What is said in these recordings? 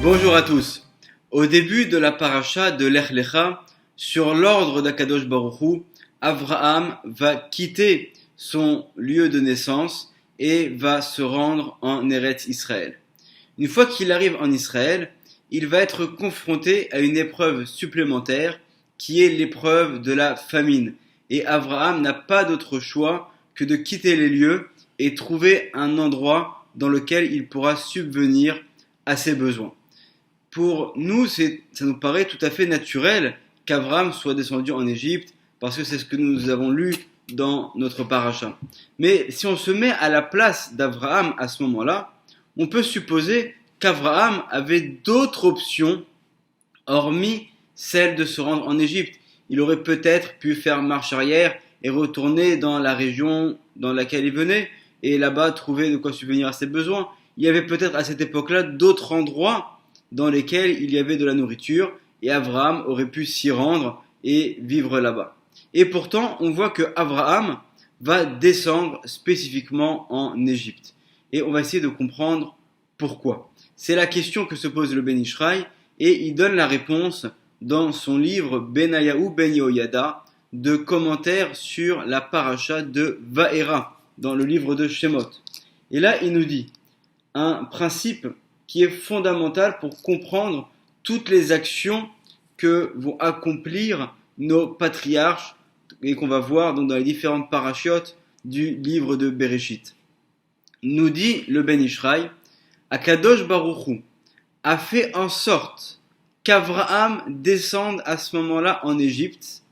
Bonjour à tous. Au début de la paracha de Lech Lecha, sur l'ordre d'Akadosh Baruch Hu, Avraham va quitter son lieu de naissance et va se rendre en Eretz Israël. Une fois qu'il arrive en Israël, il va être confronté à une épreuve supplémentaire qui est l'épreuve de la famine. Et Avraham n'a pas d'autre choix que de quitter les lieux et trouver un endroit dans lequel il pourra subvenir à ses besoins. Pour nous, ça nous paraît tout à fait naturel qu'Avraham soit descendu en Égypte parce que c'est ce que nous avons lu dans notre paracha. Mais si on se met à la place d'Avraham à ce moment-là, on peut supposer qu'Avraham avait d'autres options hormis celle de se rendre en Égypte. Il aurait peut-être pu faire marche arrière et retourner dans la région dans laquelle il venait et là-bas trouver de quoi subvenir à ses besoins. Il y avait peut-être à cette époque-là d'autres endroits dans lesquels il y avait de la nourriture et Avraham aurait pu s'y rendre et vivre là-bas. Et pourtant, on voit que Avraham va descendre spécifiquement en Égypte. Et on va essayer de comprendre pourquoi. C'est la question que se pose le Ben Ishraï et il donne la réponse dans son livre Benayahu Ben Yehoyada de commentaires sur la paracha de Vaera dans le livre de Shemot. Et là, il nous dit un principe qui est fondamental pour comprendre toutes les actions que vont accomplir nos patriarches et qu'on va voir donc dans les différentes parachiotes du livre de Bereshit. Nous dit le Ben Ishraï, Akadosh Baruch Hu a fait en sorte qu'Avraham descende à ce moment-là en Égypte,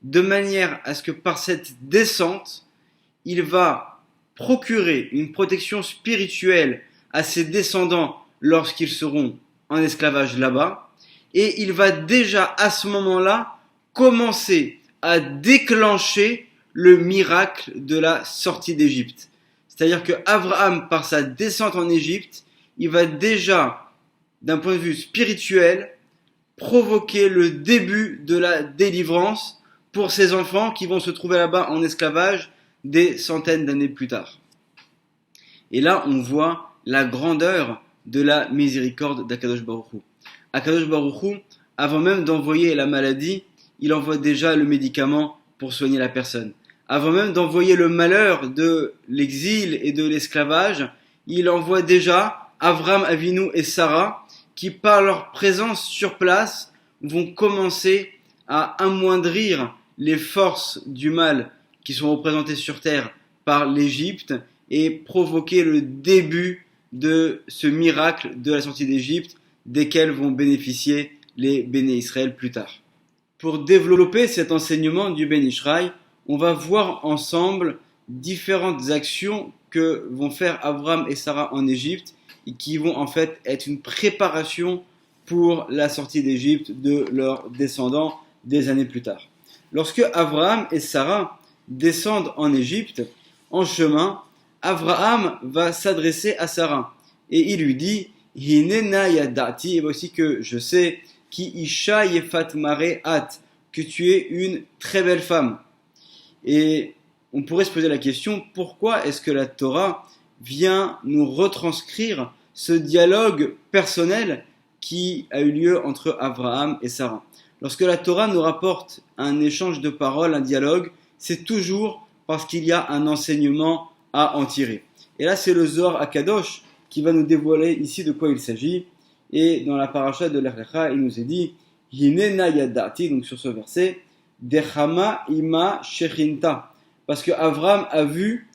de manière à ce que par cette descente, il va procurer une protection spirituelle à ses descendants lorsqu'ils seront en esclavage là-bas, et il va déjà à ce moment-là commencer à déclencher le miracle de la sortie d'Égypte. C'est-à-dire que Avraham, par sa descente en Égypte, il va déjà, d'un point de vue spirituel, provoquer le début de la délivrance pour ses enfants qui vont se trouver là-bas en esclavage des centaines d'années plus tard. Et là, on voit la grandeur de la miséricorde d'Akadosh Baruch Hu. Akadosh Baruch Hu, avant même d'envoyer la maladie, il envoie déjà le médicament pour soigner la personne. Avant même d'envoyer le malheur de l'exil et de l'esclavage, il envoie déjà Avraham Avinu et Sarah qui, par leur présence sur place, vont commencer à amoindrir les forces du mal qui sont représentées sur terre par l'Égypte et provoquer le début de ce miracle de la sortie d'Égypte desquels vont bénéficier les Béné Israël plus tard. Pour développer cet enseignement du Ben Ishraï, on va voir ensemble différentes actions que vont faire Avraham et Sarah en Égypte et qui vont en fait être une préparation pour la sortie d'Égypte de leurs descendants des années plus tard. Lorsque Avraham et Sarah descendent en Égypte, en chemin, Avraham va s'adresser à Sarah et il lui dit Hinena yadati, et voici que je sais ki isha yefat mare at, que tu es une très belle femme. Et on pourrait se poser la question, pourquoi est-ce que la Torah vient nous retranscrire ce dialogue personnel qui a eu lieu entre Avraham et Sarah? Lorsque la Torah nous rapporte un échange de paroles, un dialogue, c'est toujours parce qu'il y a un enseignement à en tirer. Et là, c'est le Zohar Akadosh qui va nous dévoiler ici de quoi il s'agit. Et dans la paracha de Lech Lecha, il nous est dit Hinena yadati, donc sur ce verset, Dechama ima shechinta, parce que Avraham a vu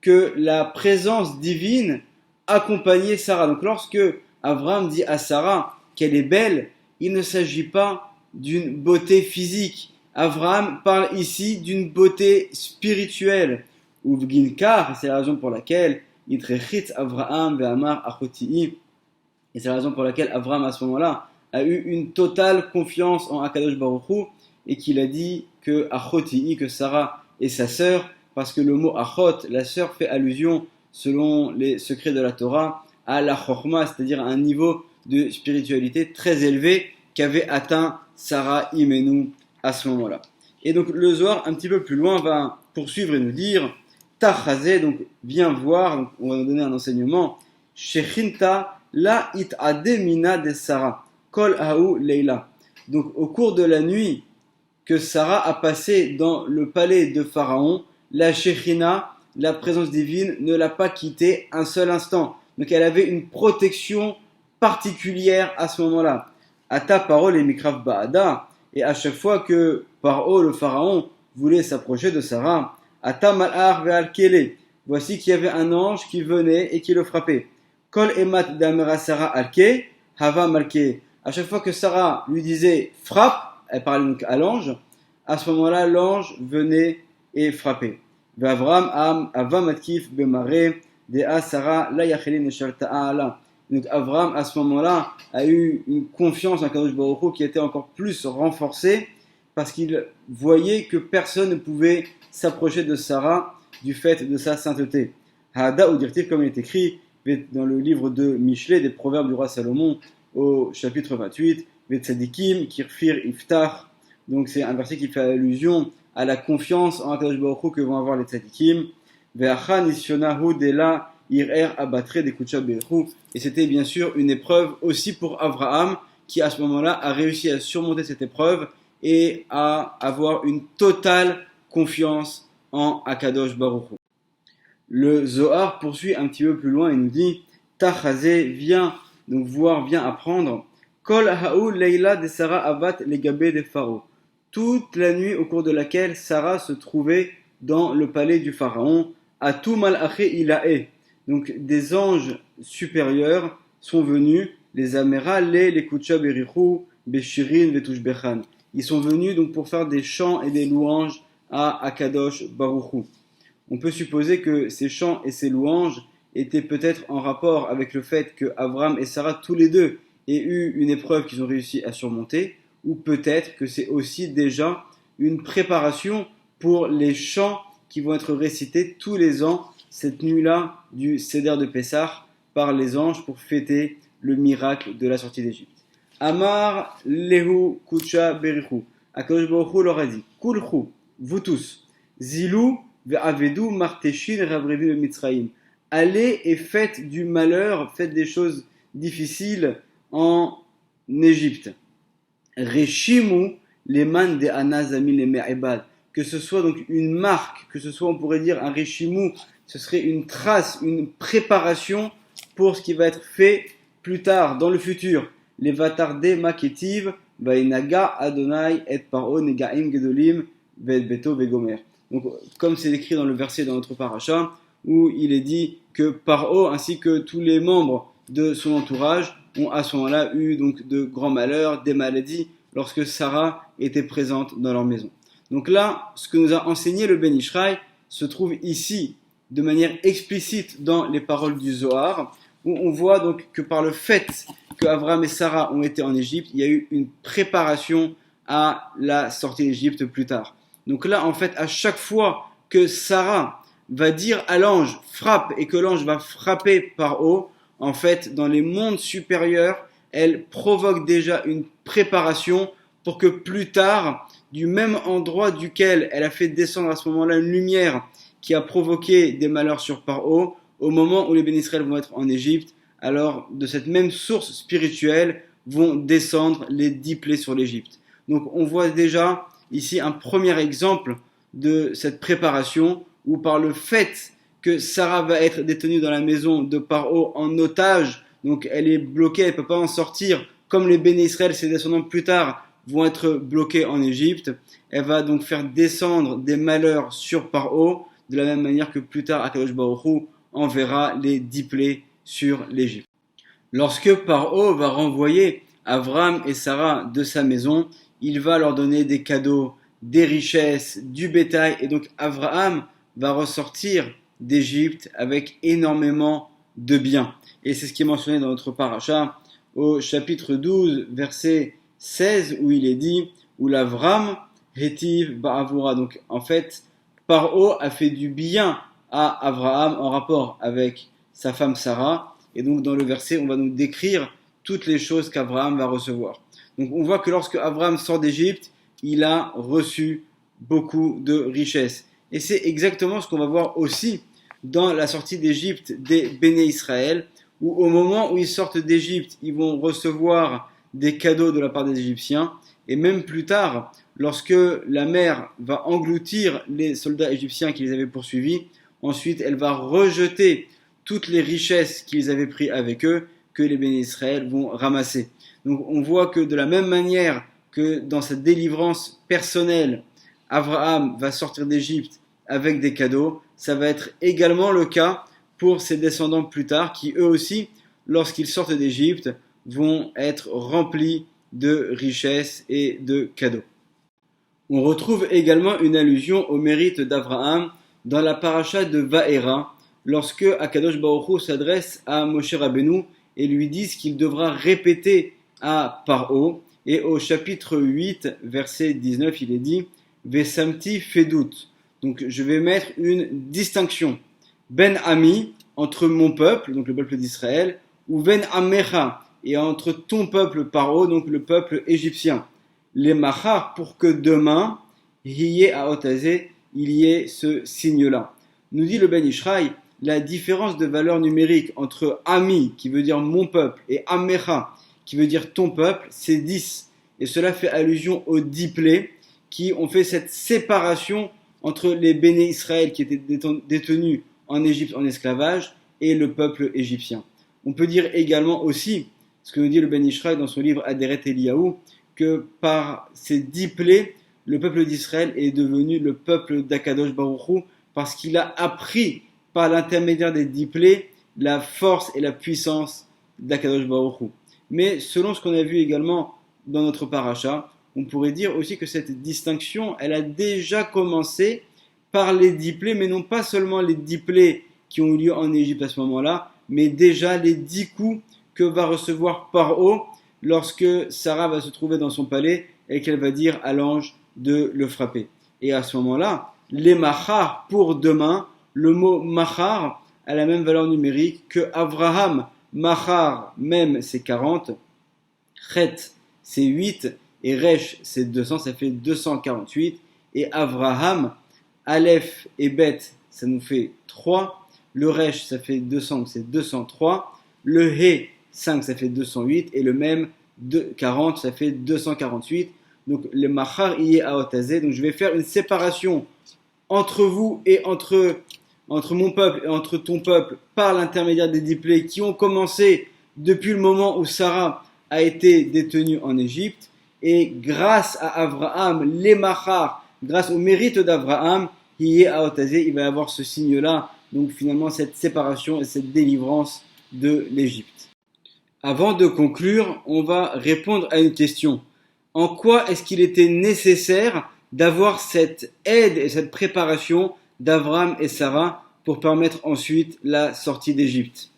que la présence divine accompagnait Sarah. Donc lorsque Avraham dit à Sarah qu'elle est belle, il ne s'agit pas d'une beauté physique. Avraham parle ici d'une beauté spirituelle. Uvginkar, c'est la raison pour laquelle Itrechit Avraham ve'amar achotii, et c'est la raison pour laquelle Avraham à ce moment-là a eu une totale confiance en Akadosh Baruch Hu et qu'il a dit que achotii, que Sarah est sa sœur, parce que le mot achot, la sœur, fait allusion, selon les secrets de la Torah, à la chorma, c'est-à-dire à un niveau de spiritualité très élevé qu'avait atteint Sarah Imenu à ce moment-là. Et donc le Zohar, un petit peu plus loin, va poursuivre et nous dire Tachazé, donc viens voir, donc on va nous donner un enseignement. Shechinta la it'ade mina de Sarah, kol haou leila. Donc au cours de la nuit que Sarah a passé dans le palais de Pharaon, la Shekhinah, la présence divine, ne l'a pas quittée un seul instant. Donc elle avait une protection particulière à ce moment-là. Ata Paro les mikrav ba'ada, et à chaque fois que Paro, le Pharaon, voulait s'approcher de Sarah, Ata mal'ar ve'al kele, voici qu'il y avait un ange qui venait et qui le frappait. Kol emat d'amera Sarah alke, hava malke. À chaque fois que Sarah lui disait frappe, elle parlait donc à l'ange, à ce moment-là, l'ange venait et frappait. Avram am avamatkif bemare dea Sarah la yachelin ta'ala. Donc Avram, à ce moment-là, a eu une confiance en Kadosh Baruch Hu qui était encore plus renforcée parce qu'il voyait que personne ne pouvait s'approcher de Sarah du fait de sa sainteté. Hada ou dirtif, comme il est écrit dans le livre de Michelet, des proverbes du roi Salomon, au chapitre 28, Vetzadikim, Kirfir, Iftach. Donc c'est un verset qui fait allusion à la confiance en Akadosh Baruch Hu que vont avoir les tzadikim. Ve'acha nisyonahu dela irer abatre de kucha beru. Et c'était bien sûr une épreuve aussi pour Abraham, qui à ce moment-là a réussi à surmonter cette épreuve et à avoir une totale confiance en Akadosh Baruch Hu. Le Zohar poursuit un petit peu plus loin et nous dit Tachazé, viens donc voir, viens apprendre. Kol haou leila de Sarah avat legabé de Pharaon. Toute la nuit au cours de laquelle Sarah se trouvait dans le palais du Pharaon, Atou malaché ilae. Donc des anges supérieurs sont venus, les Amera, les Kucha berichou, Beshirin, Vetush Bechan. Ils sont venus donc pour faire des chants et des louanges à Akadosh Baruch Hu. On peut supposer que ces chants et ces louanges étaient peut-être en rapport avec le fait que Avram et Sarah, tous les deux, aient eu une épreuve qu'ils ont réussi à surmonter, ou peut-être que c'est aussi déjà une préparation pour les chants qui vont être récités tous les ans, cette nuit-là du Seder de Pessah, par les anges pour fêter le miracle de la sortie d'Égypte. Amar lehu kucha berichu. Akadosh Baruch Hu leur a dit, kulchu, vous tous, zilou ve'avedu marteshin ravrevi mitzraim. Allez et faites du malheur, faites des choses difficiles en Égypte. Reshimu leman de anazami le me'ebad. Que ce soit donc une marque, que ce soit on pourrait dire un reshimu, ce serait une trace, une préparation pour ce qui va être fait plus tard, dans le futur. Les vatarde maketiv, vainaga Adonai et paro negaim gedolim ved beto vegomer. Donc, comme c'est écrit dans le verset dans notre paracha, où il est dit que Paro ainsi que tous les membres de son entourage ont à ce moment-là eu donc de grands malheurs, des maladies, lorsque Sarah était présente dans leur maison. Donc là, ce que nous a enseigné le Ben Ishraï se trouve ici de manière explicite dans les paroles du Zohar, où on voit donc que par le fait que Abraham et Sarah ont été en Égypte, il y a eu une préparation à la sortie d'Égypte plus tard. Donc là, en fait, à chaque fois que Sarah va dire à l'ange frappe et que l'ange va frapper par haut, en fait, dans les mondes supérieurs, elle provoque déjà une préparation pour que plus tard, du même endroit duquel elle a fait descendre à ce moment-là une lumière qui a provoqué des malheurs sur Paro, au moment où les bénis Israël vont être en Égypte, alors de cette même source spirituelle vont descendre les 10 plaies sur l'Égypte. Donc on voit déjà ici un premier exemple de cette préparation où par le fait que Sarah va être détenue dans la maison de Paro en otage, donc elle est bloquée, elle ne peut pas en sortir, comme les bénis Israël, ses descendants plus tard, vont être bloqués en Égypte, elle va donc faire descendre des malheurs sur Paro, de la même manière que plus tard Akadosh Baruch Hu enverra les 10 plaies sur l'Égypte. Lorsque Paro va renvoyer Avram et Sarah de sa maison, il va leur donner des cadeaux, des richesses, du bétail, et donc Abraham va ressortir d'Égypte avec énormément de biens. Et c'est ce qui est mentionné dans notre paracha au chapitre 12, verset 16, où il est dit où l'Avram Hétiv Ba'avura. Donc en fait, Paro a fait du bien à Abraham en rapport avec sa femme Sarah. Et donc dans le verset, on va nous décrire toutes les choses qu'Abraham va recevoir. Donc on voit que lorsque Abraham sort d'Égypte, il a reçu beaucoup de richesses. Et c'est exactement ce qu'on va voir aussi dans la sortie d'Égypte des Béné Israël, ou au moment où ils sortent d'Égypte, ils vont recevoir des cadeaux de la part des Égyptiens, et même plus tard, lorsque la mer va engloutir les soldats égyptiens qui les avaient poursuivis, ensuite elle va rejeter toutes les richesses qu'ils avaient pris avec eux, que les bénis Israël vont ramasser. Donc on voit que de la même manière que dans sa délivrance personnelle, Abraham va sortir d'Égypte avec des cadeaux, ça va être également le cas pour ses descendants plus tard, qui eux aussi, lorsqu'ils sortent d'Égypte, vont être remplis de richesses et de cadeaux. On retrouve également une allusion au mérite d'Abraham dans la paracha de Vaera, lorsque Akadosh Baruch Hu s'adresse à Moshe Rabbeinu et lui dit qu'il devra répéter à Paro. Et au chapitre 8, verset 19, il est dit Vesamti Fedut. Donc je vais mettre une distinction. Ben Ami, entre mon peuple, donc le peuple d'Israël, ou Ben Amecha, et entre ton peuple Paro, donc le peuple égyptien. Les Machar, pour que demain, Hiye à Otazé, il y ait ce signe-là. Nous dit le Ben Ishraï, la différence de valeur numérique entre Ami, qui veut dire mon peuple, et Amecha, qui veut dire ton peuple, c'est 10. Et cela fait allusion aux 10 plaies qui ont fait cette séparation entre les béné Israël qui étaient détenus en Égypte en esclavage et le peuple égyptien. On peut dire également aussi, ce que nous dit le Ben Ishraï dans son livre Aderet Eliyahu, que par ces 10 plaies, le peuple d'Israël est devenu le peuple d'Akadosh Baruch Hu parce qu'il a appris par l'intermédiaire des 10 plaies la force et la puissance d'Akadosh Baruch Hu. Mais selon ce qu'on a vu également dans notre paracha, on pourrait dire aussi que cette distinction, elle a déjà commencé par les 10 plaies, mais non pas seulement les 10 plaies qui ont eu lieu en Égypte à ce moment-là, mais déjà les 10 coups que va recevoir Paro lorsque Sarah va se trouver dans son palais et qu'elle va dire à l'ange de le frapper. Et à ce moment-là, les machar pour demain, le mot machar a la même valeur numérique que Avraham. Machar, même, c'est 40, Chet, c'est 8, et Resh, c'est 200, ça fait 248, et Avraham, Aleph et Bet, ça nous fait 3, le Resh, ça fait 200, c'est 203, le He, 5, ça fait 208, et le même 40, ça fait 248. Donc le Machar Iye Aotazé. Donc je vais faire une séparation entre vous et entre mon peuple et entre ton peuple par l'intermédiaire des 10 plaies qui ont commencé depuis le moment où Sarah a été détenue en Égypte. Et grâce à Abraham, les Machar, grâce au mérite d'Abraham, Iye Aotazé, il va y avoir ce signe-là. Donc finalement cette séparation et cette délivrance de l'Égypte. Avant de conclure, on va répondre à une question. En quoi est-ce qu'il était nécessaire d'avoir cette aide et cette préparation d'Abraham et Sarah pour permettre ensuite la sortie d'Égypte?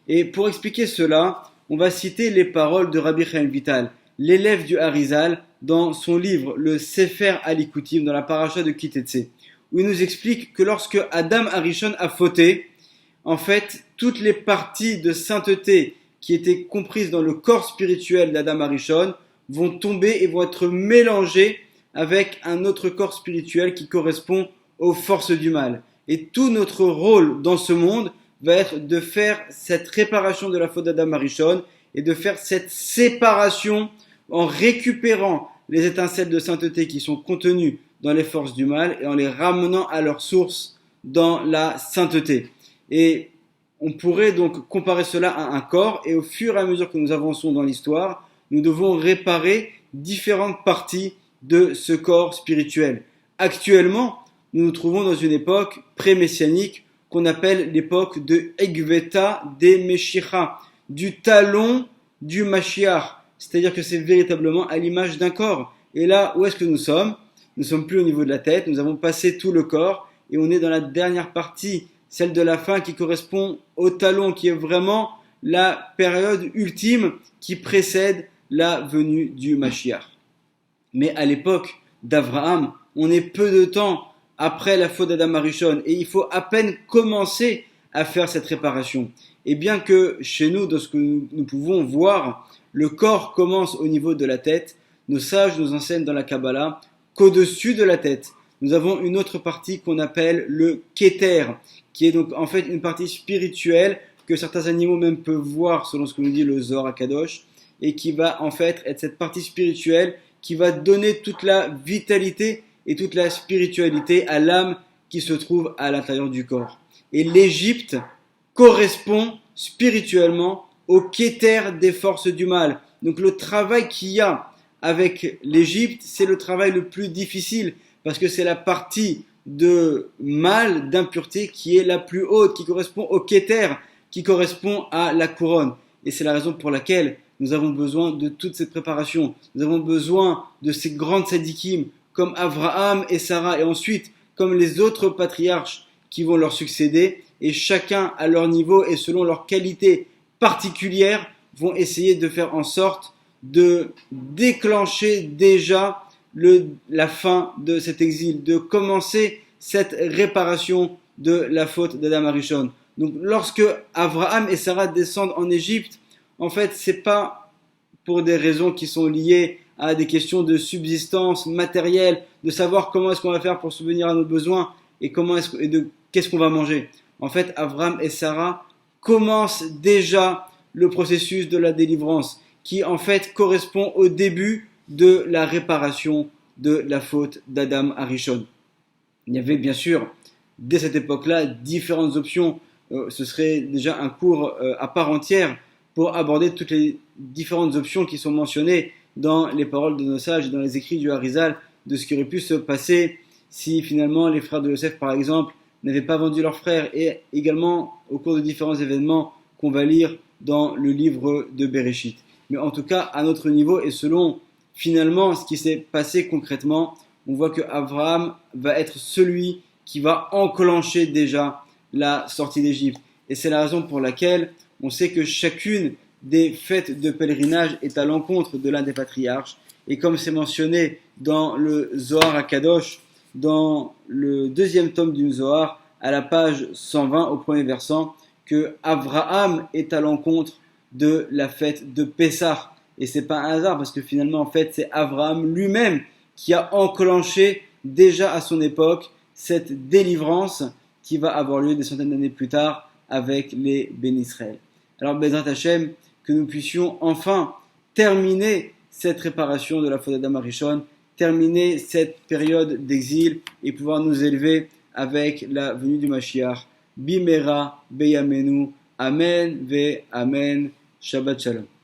Et pour expliquer cela, on va citer les paroles de Rabbi Chaim Vital, l'élève du Harizal, dans son livre, le Sefer Alikutim, dans la paracha de Kitetse, où il nous explique que lorsque Adam Arishon a fauté, en fait, toutes les parties de sainteté qui étaient comprises dans le corps spirituel d'Adam Arishon vont tomber et vont être mélangées avec un autre corps spirituel qui correspond aux forces du mal. Et tout notre rôle dans ce monde va être de faire cette réparation de la faute d'Adam Arishon et de faire cette séparation en récupérant les étincelles de sainteté qui sont contenues dans les forces du mal et en les ramenant à leur source dans la sainteté. Et on pourrait donc comparer cela à un corps, et au fur et à mesure que nous avançons dans l'histoire, nous devons réparer différentes parties de ce corps spirituel. Actuellement, nous nous trouvons dans une époque pré-messianique qu'on appelle l'époque de Egveta de Meshicha, du talon du Mashiach. C'est-à-dire que c'est véritablement à l'image d'un corps. Et là, où est-ce que nous sommes? Nous ne sommes plus au niveau de la tête, nous avons passé tout le corps, et on est dans la dernière partie, celle de la fin qui correspond au talon, qui est vraiment la période ultime qui précède la venue du Mashiach. Mais à l'époque d'Abraham, on est peu de temps après la faute d'Adam Arishon, et il faut à peine commencer à faire cette réparation. Et bien que chez nous, dans ce que nous pouvons voir, le corps commence au niveau de la tête, nos sages nous enseignent dans la Kabbalah qu'au-dessus de la tête, nous avons une autre partie qu'on appelle le Keter, qui est donc en fait une partie spirituelle que certains animaux même peuvent voir, selon ce que nous dit le Zohar HaKadosh, et qui va en fait être cette partie spirituelle qui va donner toute la vitalité et toute la spiritualité à l'âme qui se trouve à l'intérieur du corps. Et l'Égypte correspond spirituellement au Kéter des forces du mal. Donc le travail qu'il y a avec l'Égypte, c'est le travail le plus difficile, parce que c'est la partie de mal, d'impureté qui est la plus haute, qui correspond au Kéter, qui correspond à la couronne. Et c'est la raison pour laquelle nous avons besoin de toute cette préparation. Nous avons besoin de ces grandes sadikim, comme Abraham et Sarah, et ensuite comme les autres patriarches qui vont leur succéder, et chacun à leur niveau et selon leurs qualités particulières vont essayer de faire en sorte de déclencher déjà la fin de cet exil, de commencer cette réparation de la faute d'Adam Arishon. Donc lorsque Abraham et Sarah descendent en Égypte, en fait c'est pas pour des raisons qui sont liées à des questions de subsistance matérielle, de savoir comment est-ce qu'on va faire pour subvenir à nos besoins et qu'est-ce qu'on va manger. En fait, Abraham et Sarah commencent déjà le processus de la délivrance, qui en fait correspond au début de la réparation de la faute d'Adam Arishon. Il y avait bien sûr, dès cette époque-là, différentes options. Ce serait déjà un cours à part entière pour aborder toutes les différentes options qui sont mentionnées dans les paroles de nos sages et dans les écrits du Harizal, de ce qui aurait pu se passer si finalement les frères de Yosef, par exemple, n'avaient pas vendu leurs frères, et également au cours de différents événements qu'on va lire dans le livre de Bereshit. Mais en tout cas, à notre niveau, et selon finalement ce qui s'est passé concrètement, on voit que Abraham va être celui qui va enclencher déjà la sortie d'Égypte. Et c'est la raison pour laquelle on sait que chacune des fêtes de pèlerinage est à l'encontre de l'un des patriarches. Et comme c'est mentionné dans le Zohar HaKadosh, dans le deuxième tome du Zohar, à la page 120, au premier versant, que Abraham est à l'encontre de la fête de Pessah. Et c'est pas un hasard, parce que finalement, en fait, c'est Abraham lui-même qui a enclenché déjà à son époque cette délivrance qui va avoir lieu des centaines d'années plus tard avec les Béni Israël. Alors, Bezrat Hashem, que nous puissions enfin terminer cette réparation de la faute d'Adam Arishon, terminer cette période d'exil et pouvoir nous élever avec la venue du Mashiach. Bimera, Beyamenu, Amen, Ve Amen, Shabbat Shalom.